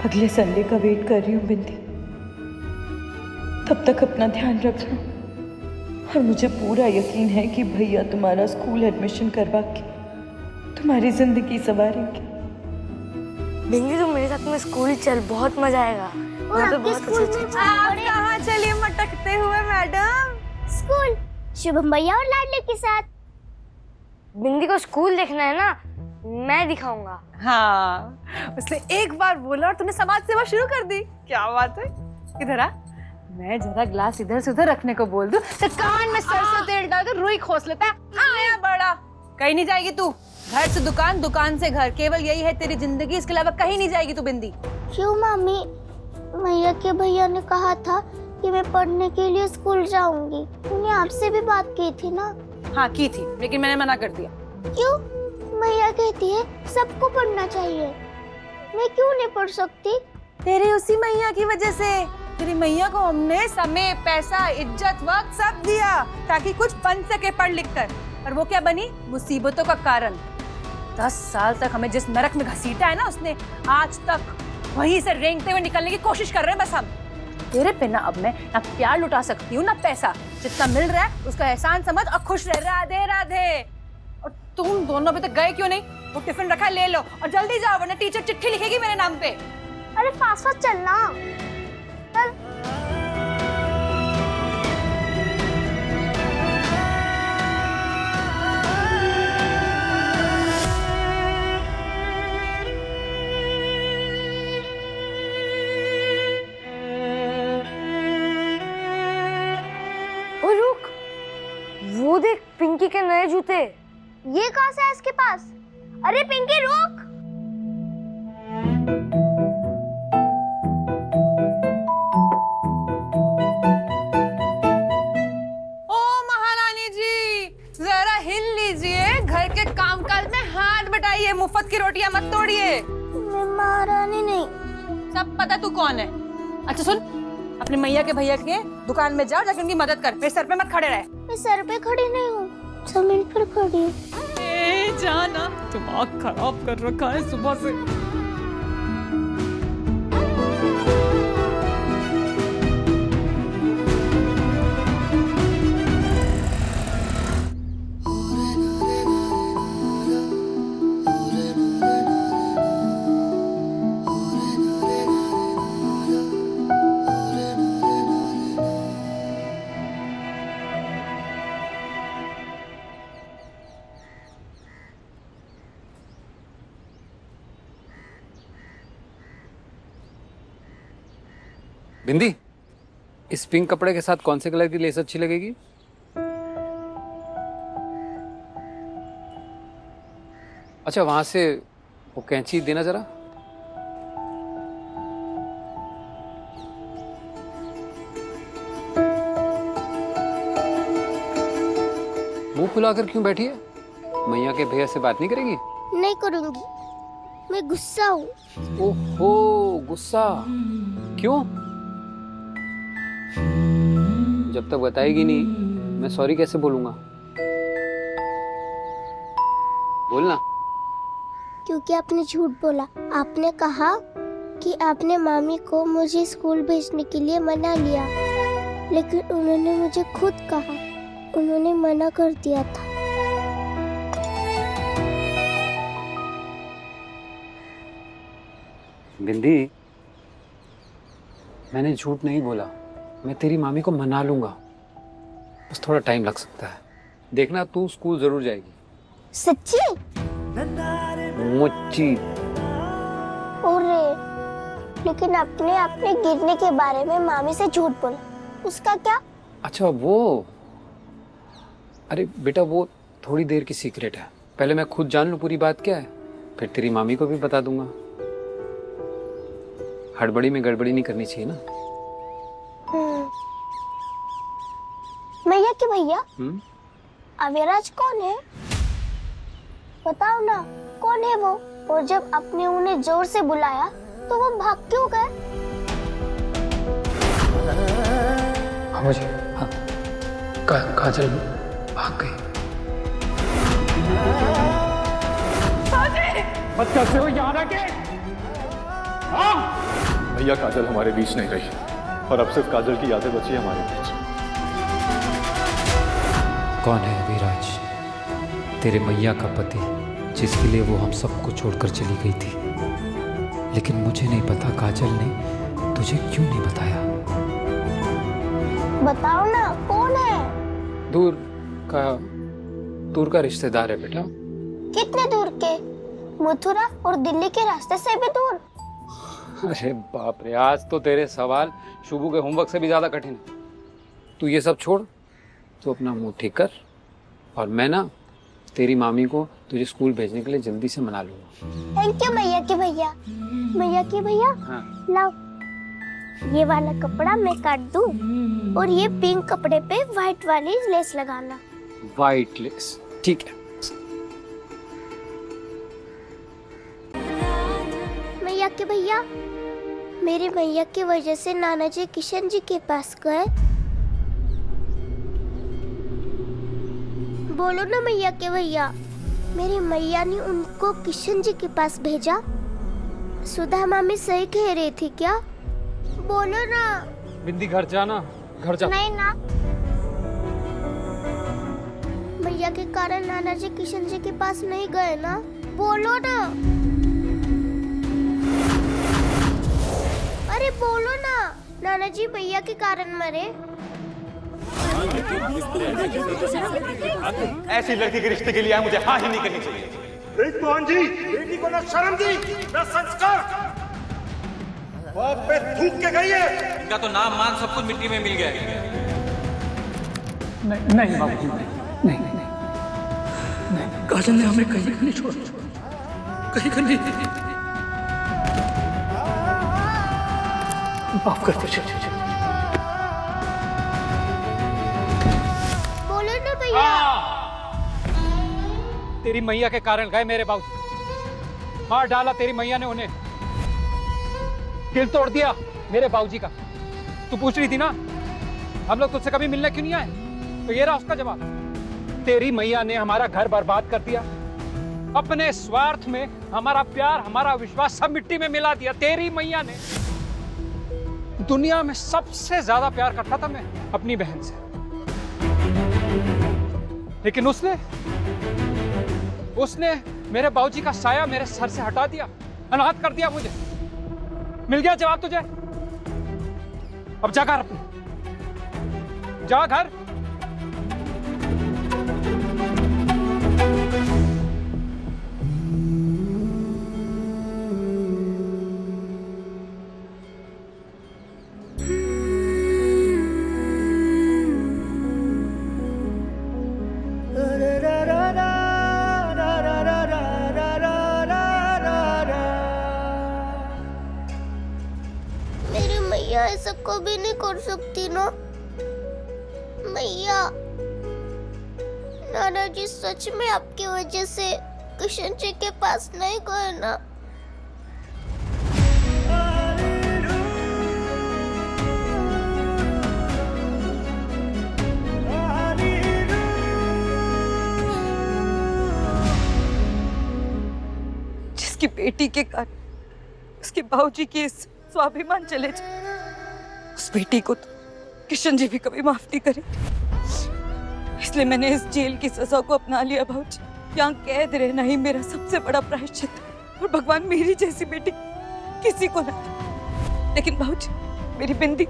अगले संडे का वेट कर रही हूँ बिंदी। तब तक अपना ध्यान रखना और मुझे पूरा यकीन है कि भैया तुम्हारा स्कूल एडमिशन करवा के तुम्हारी जिंदगी संवारेंगे। बिंदी तुम मेरे साथ में स्कूल चल, बहुत मजा आएगा। वहाँ पे बहुत अच्छा। आप कहाँ चलिए मटकते हुए मैडम? स्कूल, शुभम भैया और लाडली के साथ। बिंदी को स्कूल देखना है ना, मैं दिखाऊंगा। हाँ, उसने एक बार बोला और तुमने समाज सेवा शुरू कर दी। क्या बात है। इधर आ, मैं जरा ग्लास इधर से उधर रखने को बोल दूं तो कान में सरसों तेल डालकर रुई खोस लेता है। आया बड़ा, कहीं नहीं जाएगी तू। घर से दुकान, दुकान से घर, केवल यही है तेरी जिंदगी, इसके अलावा कहीं नहीं जाएगी तू बिंदी। क्यों मामी? मैया के भैया ने कहा था कि मैं पढ़ने के लिए स्कूल जाऊंगी। उन्हें आपसे भी बात की थी ना? हाँ की थी, लेकिन मैंने मना कर दिया। क्यों? मैया कहती है सबको पढ़ना चाहिए, मैं क्यों नहीं पढ़ सकती? तेरी उसी मैया की वजह से। तेरी मैया को हमने समय, पैसा, इज्जत, वक्त सब दिया ताकि कुछ बन सके पढ़ लिख कर। और वो क्या बनी? मुसीबतों का कारण। 10 साल तक हमें जिस नरक में घसीटा है ना उसने, आज तक वहीं से रेंगते हुए निकलने की कोशिश कर रहे हैं बस हम। तेरे पे ना अब मैं ना प्यार लुटा सकती हूँ ना पैसा। जितना मिल रहा है उसका एहसान समझ और खुश रह। राधे राधे। और तुम दोनों अभी तक गए क्यों नहीं? वो टिफिन रखा है, ले लो और जल्दी जाओ वरना टीचर चिट्ठी लिखेगी मेरे नाम पे। अरे फास्ट फास्ट चलना। चल। ओ रुक, वो देख पिंकी के नए जूते। ये कहाँ से है इसके पास? अरे पिंकी रुक। ओ महारानी जी, जरा हिल लीजिए, घर के कामकाज में हाथ बटाइए, मुफ्त की रोटियां मत तोड़िए। मैं महारानी नहीं। सब पता तू कौन है। अच्छा सुन, अपने मैया के भैया के दुकान में जाओ, जाकर उनकी मदद कर। मेरे सर पे मत खड़े रहे। मैं सर पे खड़ी नहीं हूँ, जमीन पर खड़ी हूँ। जाना, दिमाग खराब कर रखा है सुबह से। बिंदी, इस पिंक कपड़े के साथ कौन से कलर की लेस अच्छी लगेगी? अच्छा, वहां से वो कैंची देना जरा। मुंह फुलाकर क्यों बैठी है? मैया के भैया से बात नहीं करेगी? नहीं करूंगी, मैं गुस्सा हूँ। ओहो, गुस्सा क्यों? जब तक बताएगी नहीं मैं सॉरी कैसे बोलूंगा? बोलना। क्योंकि आपने झूठ बोला। आपने कहा कि आपने मामी को मुझे स्कूल भेजने के लिए मना लिया, लेकिन उन्होंने मुझे खुद कहा, उन्होंने मना कर दिया था। बिंदी, मैंने झूठ नहीं बोला। मैं तेरी मामी को मना लूंगा, बस थोड़ा टाइम लग सकता है। देखना, तू स्कूल जरूर जाएगी। सच्ची? मुच्ची। अरे, लेकिन अपने गिरने के बारे में मामी से झूठ बोला, उसका क्या? अच्छा वो, अरे बेटा वो थोड़ी देर की सीक्रेट है। पहले मैं खुद जान लूं पूरी बात क्या है, फिर तेरी मामी को भी बता दूंगा। हड़बड़ी में गड़बड़ी नहीं करनी चाहिए ना। मैया के भैया, अविराज कौन है? बताओ ना, कौन है वो? और जब आपने उन्हें जोर से बुलाया तो वो भाग क्यों गए? हाँ मुझे, हाँ काजल भाग गई। बच्चा से हो यहाँ आके भैया काजल हमारे बीच नहीं रही और अब सिर्फ काजल की यादें बची हमारे बीच। कौन है विराज? तेरे मैया का पति, जिसके लिए वो हम सबको छोड़कर चली गई थी। लेकिन मुझे नहीं पता काजल ने तुझे क्यों नहीं बताया। बताओ ना, कौन है? दूर का रिश्तेदार है बेटा। कितने दूर के? मथुरा और दिल्ली के रास्ते से भी दूर? अरे बाप रे, आज तो तेरे सवाल शुभू के होमवर्क से भी ज्यादा कठिन है। तू ये सब छोड़, तू अपना मुंह ठीक कर और मैं ना तेरी मामी को तुझे स्कूल भेजने के लिए जल्दी से मना लूंगा। थैंक यू मैया के भैया। मैया के भैया, हाँ। लाओ ये वाला कपड़ा मैं काट दूं और ये पिंक कपड़े पे व्हाइट वाली लेस लगाना। व्हाइट लेस, ठीक है। मैया के भैया, मेरे मैया की वजह से नाना जी किशन जी के पास गए। बोलो ना मैया के भैया, मेरी मैया ने उनको किशन जी के पास भेजा। सुधा मामी सही कह रही थी क्या? बोलो ना। बिंदी घर जाना, घर जा। नहीं ना, मैया के कारण नाना जी किशन जी के पास नहीं गए ना। बोलो ना, अरे बोलो ना। नाना जी भैया के कारण मरे। ऐसी लड़की के रिश्ते के लिए मुझे हाँ ही नहीं करनी चाहिए। मोहन जी, बेटी को ना शर्म दी, ना संस्कार। बाप पे थूक के गई है। इनका तो नाम मान सब कुछ मिट्टी में मिल गया। नहीं बाबू, नहीं। काजल ने हमें कहीं का नहीं छोड़ा, कहीं का नहीं। माफ कर दो। बोलो ना भैया। तेरी मैया के कारण गए मेरे बाबू। मार डाला तेरी मैया ने उन्हें, दिल तोड़ दिया मेरे बाबूजी का। तू पूछ रही थी ना हम लोग तुझसे कभी मिलने क्यों नहीं आए, तो ये रहा उसका जवाब। तेरी मैया ने हमारा घर बर्बाद कर दिया, अपने स्वार्थ में हमारा प्यार, हमारा विश्वास सब मिट्टी में मिला दिया। तेरी मैया ने, दुनिया में सबसे ज्यादा प्यार करता था मैं अपनी बहन से, लेकिन उसने मेरे बाबूजी का साया मेरे सर से हटा दिया, अनाथ कर दिया मुझे। मिल गया जवाब तुझे। अब जा घर, अपने जा घर। ऐसा कभी नहीं कर सकती ना मैया। नाना जी सच में आपकी वजह से किशन जी के पास नहीं गए ना? जिसकी बेटी के कारण उसके बाबूजी की स्वाभिमान चले जाए, उस बेटी को तो किशन जी भी कभी माफ नहीं करेंगे। इसलिए मैंने इस जेल की सजा को अपना लिया बाबूजी। यहाँ कैद रहना ही मेरा सबसे बड़ा प्रायश्चित है, और भगवान मेरी जैसी बेटी किसी को ना दे। लेकिन बाबूजी, मेरी बिंदी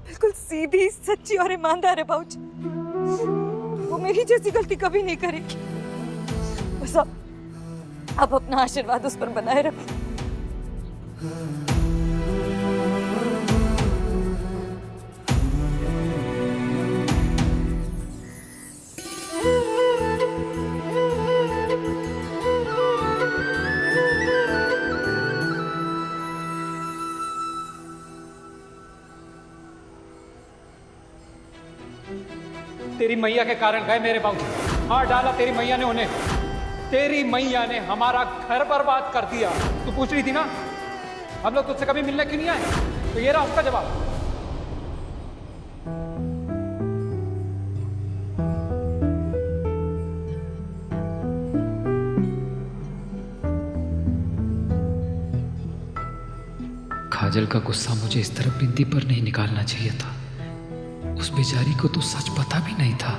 बिल्कुल सीधी, सच्ची और ईमानदार है बाबूजी। वो मेरी जैसी गलती कभी नहीं करेगी। बस आप अपना आशीर्वाद उस पर बनाए रखें। तेरी मैया के कारण गए मेरे बाबू, मार डाला तेरी मैया ने उन्हें। तेरी मैया ने हमारा घर बर्बाद कर दिया। तू पूछ रही थी ना हम लोग तुझसे कभी मिलने क्यों नहीं आए, तो ये रहा उसका जवाब। काजल का गुस्सा मुझे इस तरह बिंदी पर नहीं निकालना चाहिए था। उस बेचारी को तो सच पता भी नहीं था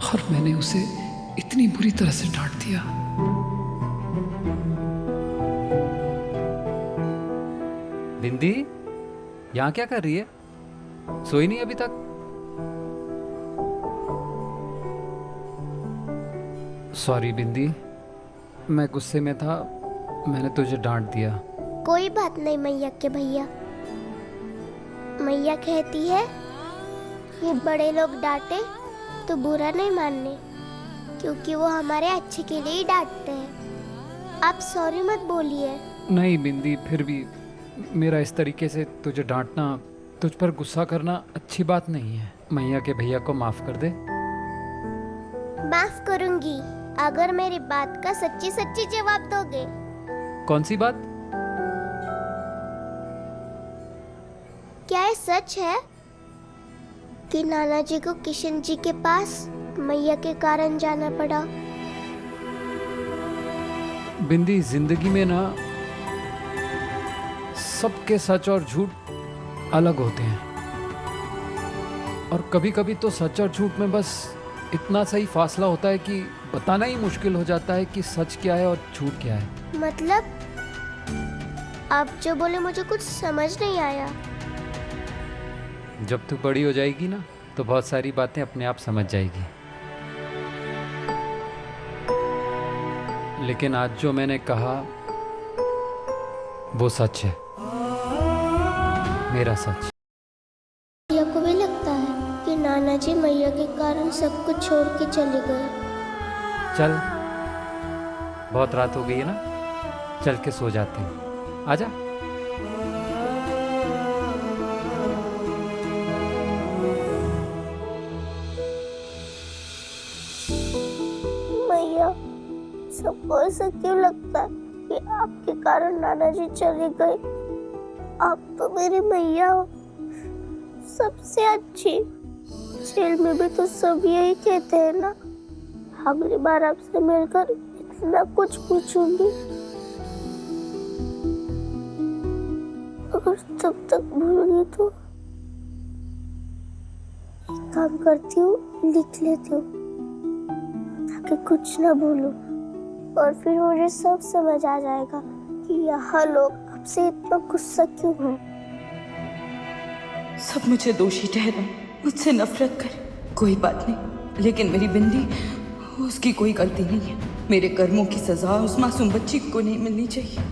और मैंने उसे इतनी बुरी तरह से डांट दिया। बिंदी, यहाँ क्या कर रही है? सोई नहीं अभी तक? सॉरी बिंदी, मैं गुस्से में था, मैंने तुझे डांट दिया। कोई बात नहीं मैया के भैया। मैया कहती है कि बड़े लोग डांटे तो बुरा नहीं मानने, क्योंकि वो हमारे अच्छे के लिए ही डांटते हैं। आप सॉरी मत बोलिए। नहीं बिंदी, फिर भी मेरा इस तरीके से तुझे डांटना, तुझ पर गुस्सा करना अच्छी बात नहीं है। मैया के भैया को माफ कर दे। माफ करूंगी अगर मेरी बात का सच्ची सच्ची जवाब दोगे। कौन सी बात? क्या ये सच है कि नाना जी को किशन जी के पास मैया के कारण जाना पड़ा? बिंदी, जिंदगी में ना सबके सच और झूठ अलग होते हैं, और कभी कभी तो सच और झूठ में बस इतना सही फासला होता है कि बताना ही मुश्किल हो जाता है कि सच क्या है और झूठ क्या है। मतलब आप जो बोले मुझे कुछ समझ नहीं आया। जब तू बड़ी हो जाएगी ना तो बहुत सारी बातें अपने आप समझ जाएगी। लेकिन आज जो मैंने कहा वो सच है, मेरा सच। मैया को भी लगता है कि नाना जी मैया के कारण सब कुछ छोड़ के चले गए। चल, बहुत रात हो गई है ना, चल के सो जाते हैं। आजा। मैया, सबको ऐसा क्यों लगता है कि आपके कारण नाना जी चले गए? आप तो मेरी मैया हो, सबसे अच्छी। जेल में भी तो सब यही कहते हैं ना। अगली बार आपसे मिलकर इतना कुछ पूछूंगी, अगर तब तक भूल गई तो एक काम करती हूँ, लिख लेती हूँ ताकि कुछ ना भूलूं, और फिर मुझे सब समझ आ जाएगा कि यहाँ लोग आपसे इतना गुस्सा क्यों है। सब मुझे दोषी ठहरा, मुझसे नफरत करे, कोई बात नहीं, लेकिन मेरी बिंदी, उसकी कोई गलती नहीं है। मेरे कर्मों की सजा उस मासूम बच्ची को नहीं मिलनी चाहिए।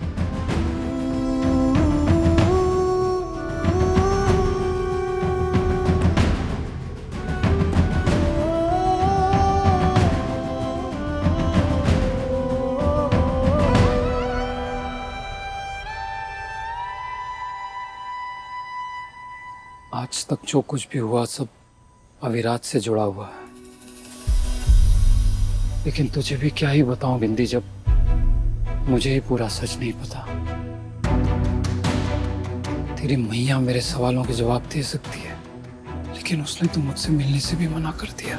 आज तक जो कुछ भी हुआ सब अविराज से जुड़ा हुआ है, लेकिन तुझे भी क्या ही बताऊं बिंदी, जब मुझे ही पूरा सच नहीं पता। तेरी मैया मेरे सवालों के जवाब दे सकती है, लेकिन उसने तो मुझसे मिलने से भी मना कर दिया।